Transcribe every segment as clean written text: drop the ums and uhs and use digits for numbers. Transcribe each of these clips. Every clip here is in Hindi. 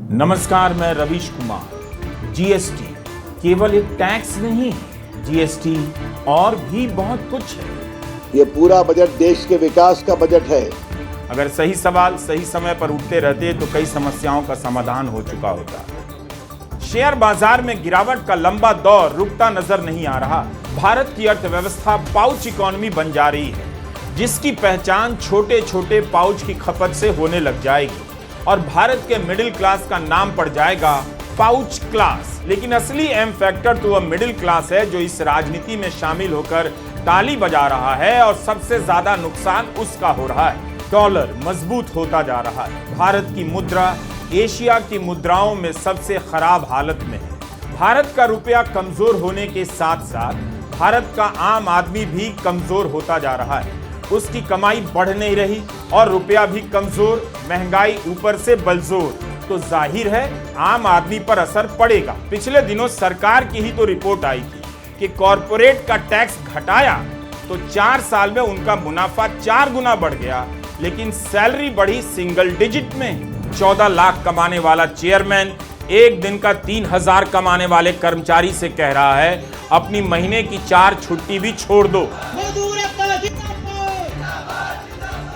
नमस्कार, मैं रवीश कुमार। जीएसटी केवल एक टैक्स नहीं है, जीएसटी और भी बहुत कुछ है। ये पूरा बजट देश के विकास का बजट है। अगर सही सवाल सही समय पर उठते रहते तो कई समस्याओं का समाधान हो चुका होता। शेयर बाजार में गिरावट का लंबा दौर रुकता नजर नहीं आ रहा। भारत की अर्थव्यवस्था पाउच इकोनॉमी बन जा रही है, जिसकी पहचान छोटे छोटे पाउच की खपत से होने लग जाएगी और भारत के मिडिल क्लास का नाम पड़ जाएगा पाउच क्लास। लेकिन असली एम फैक्टर तो वह मिडिल क्लास है जो इस राजनीति में शामिल होकर ताली बजा रहा है और सबसे ज्यादा नुकसान उसका हो रहा है। डॉलर मजबूत होता जा रहा है। भारत की मुद्रा एशिया की मुद्राओं में सबसे खराब हालत में है। भारत का रुपया कमजोर होने के साथ साथ भारत का आम आदमी भी कमजोर होता जा रहा है। उसकी कमाई बढ़ नहीं रही और रुपया भी कमजोर, महंगाई ऊपर से बलजोर, तो जाहिर है आम आदमी पर असर पड़ेगा। पिछले दिनों सरकार की ही तो रिपोर्ट आई थी कि कॉरपोरेट का टैक्स घटाया तो 4 साल में उनका मुनाफा 4 गुना बढ़ गया, लेकिन सैलरी बढ़ी सिंगल डिजिट में। 14 लाख कमाने वाला चेयरमैन एक दिन का 3000 कमाने वाले कर्मचारी से कह रहा है अपनी महीने की 4 छुट्टी भी छोड़ दो।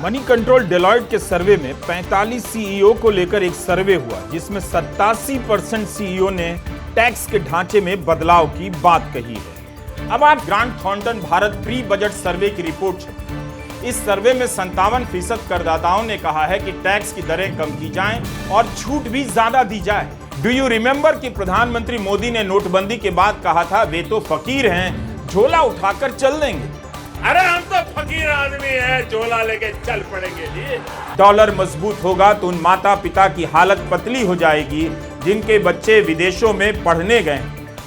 मनी कंट्रोल डेलॉयट के सर्वे में 45 सीईओ को लेकर एक सर्वे हुआ, जिसमें 87% सीईओ ने टैक्स के ढांचे में बदलाव की बात कही है। अब आप Grant Thornton Bharat pre budget survey की रिपोर्ट छपी। इस सर्वे में 57% करदाताओं ने कहा है कि टैक्स की दरें कम की जाएं और छूट भी ज्यादा दी जाए। डू यू रिमेंबर कि प्रधानमंत्री मोदी ने नोटबंदी के बाद कहा था वे तो फकीर हैं, झोला उठाकर चल देंगे। अरे हम तो फकीर आदमी हैं, झोला लेके चल पड़ेंगे जी। डॉलर मजबूत होगा तो उन माता पिता की हालत पतली हो जाएगी जिनके बच्चे विदेशों में पढ़ने गए,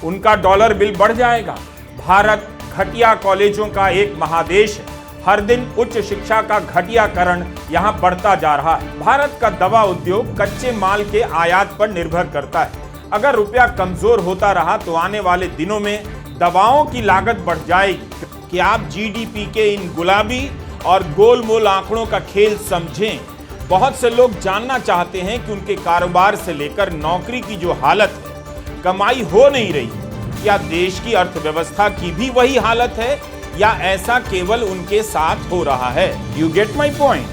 उनका डॉलर बिल बढ़ जाएगा। भारत घटिया कॉलेजों का एक महादेश है। हर दिन उच्च शिक्षा का घटियाकरण यहाँ बढ़ता जा रहा है। भारत का दवा उद्योग कच्चे माल के आयात पर निर्भर करता है। अगर रुपया कमजोर होता रहा तो आने वाले दिनों में दवाओं की लागत बढ़ जाएगी। कि आप जीडीपी के इन गुलाबी और गोलमोल आंकड़ों का खेल समझें। बहुत से लोग जानना चाहते हैं कि उनके कारोबार से लेकर नौकरी की जो हालत है, कमाई हो नहीं रही, क्या देश की अर्थव्यवस्था की भी वही हालत है या ऐसा केवल उनके साथ हो रहा है? You get my point.